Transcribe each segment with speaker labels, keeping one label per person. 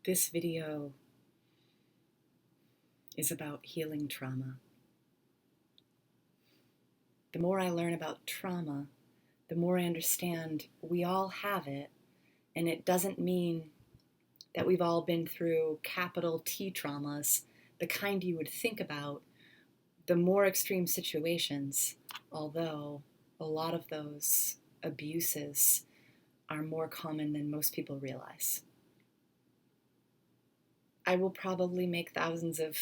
Speaker 1: This video is about healing trauma. The more I learn about trauma, the more I understand we all have it, and it doesn't mean that we've all been through capital T traumas, the kind you would think about, the more extreme situations, although a lot of those abuses are more common than most people realize. I will probably make thousands of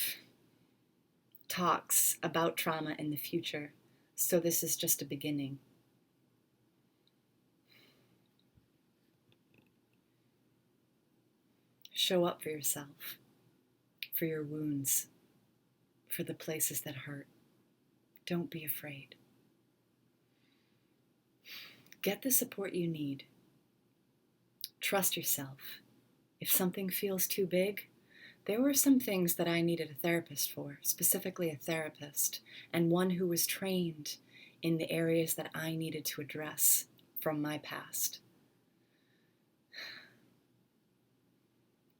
Speaker 1: talks about trauma in the future, so this is just a beginning. Show up for yourself, for your wounds, for the places that hurt. Don't be afraid. Get the support you need. Trust yourself. If something feels too big, there were some things that I needed a therapist for, specifically a therapist, and one who was trained in the areas that I needed to address from my past.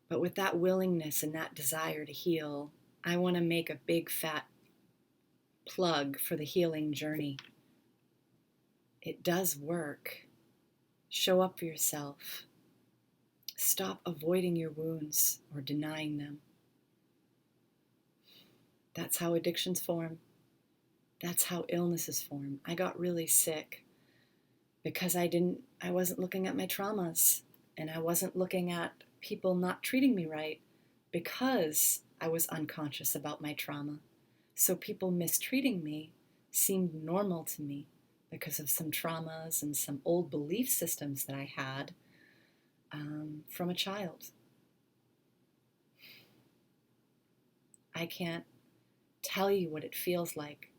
Speaker 1: But with that willingness and that desire to heal, I want to make a big fat plug for the healing journey. It does work. Show up for yourself. Stop avoiding your wounds or denying them. That's how addictions form. That's how illnesses form. I got really sick because I wasn't looking at my traumas, and I wasn't looking at people not treating me right because I was unconscious about my trauma. So people mistreating me seemed normal to me because of some traumas and some old belief systems that I had from a child. I can't tell you what it feels like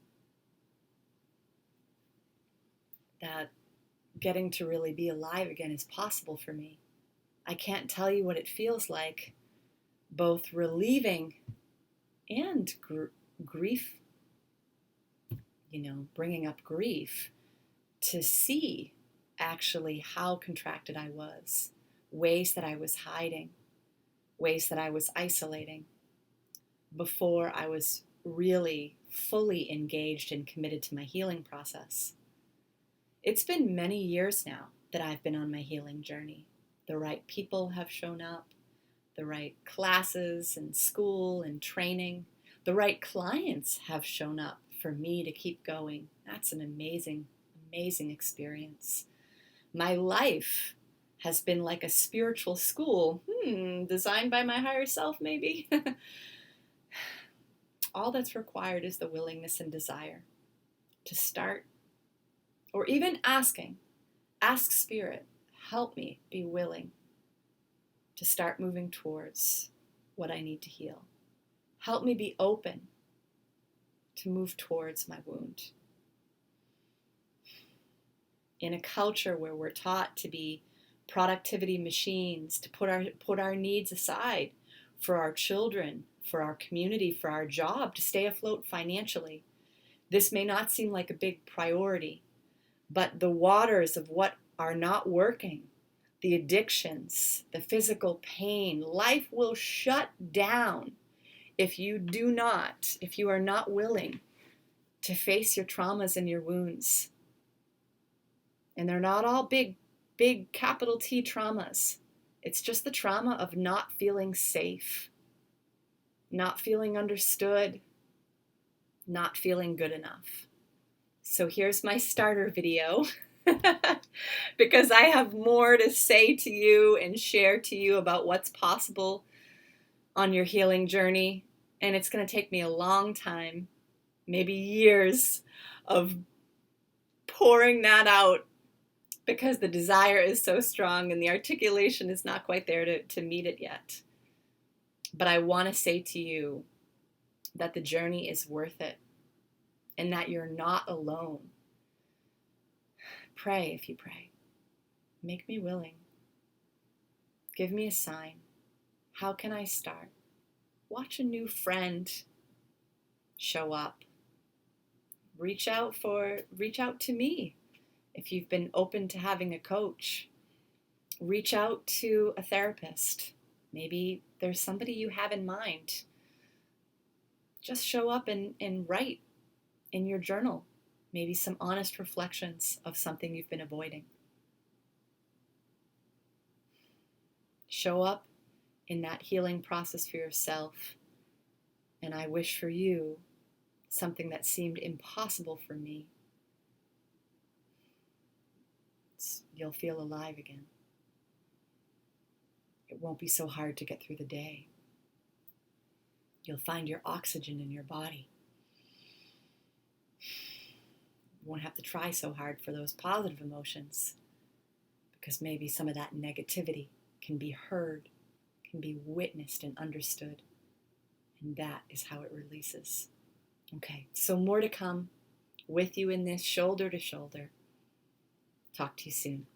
Speaker 1: that getting to really be alive again is possible for me. I can't tell you what it feels like, both relieving and grief, bringing up grief, to see actually how contracted I was, ways that I was hiding, ways that I was isolating before I was really fully engaged and committed to my healing process. It's been many years now that I've been on my healing journey. The right people have shown up, the right classes and school and training, the right clients have shown up for me to keep going. That's an amazing, amazing experience. My life has been like a spiritual school, designed by my higher self, maybe. All that's required is the willingness and desire to start, or even ask Spirit, help me be willing to start moving towards what I need to heal. Help me be open to move towards my wound. In a culture where we're taught to be productivity machines, to put our needs aside for our children, for our community, for our job, to stay afloat financially, this may not seem like a big priority, but the waters of what are not working, the addictions, the physical pain, life will shut down if you are not willing to face your traumas and your wounds. And they're not all big capital T traumas. It's just the trauma of not feeling safe, not feeling understood, not feeling good enough. So here's my starter video because I have more to say to you and share to you about what's possible on your healing journey. And it's going to take me a long time, maybe years, of pouring that out because the desire is so strong and the articulation is not quite there to meet it yet. But I want to say to you that the journey is worth it and that you're not alone. Pray if you pray. Make me willing. Give me a sign. How can I start? Watch a new friend show up. Reach out to me if you've been open to having a coach. Reach out to a therapist. Maybe there's somebody you have in mind. Just show up and write in your journal, maybe some honest reflections of something you've been avoiding. Show up in that healing process for yourself. And I wish for you something that seemed impossible for me. You'll feel alive again. It won't be so hard to get through the day. You'll find your oxygen in your body. You won't have to try so hard for those positive emotions, because maybe some of that negativity can be heard, can be witnessed and understood. And that is how it releases. Okay, so more to come with you in this, shoulder to shoulder. Talk to you soon.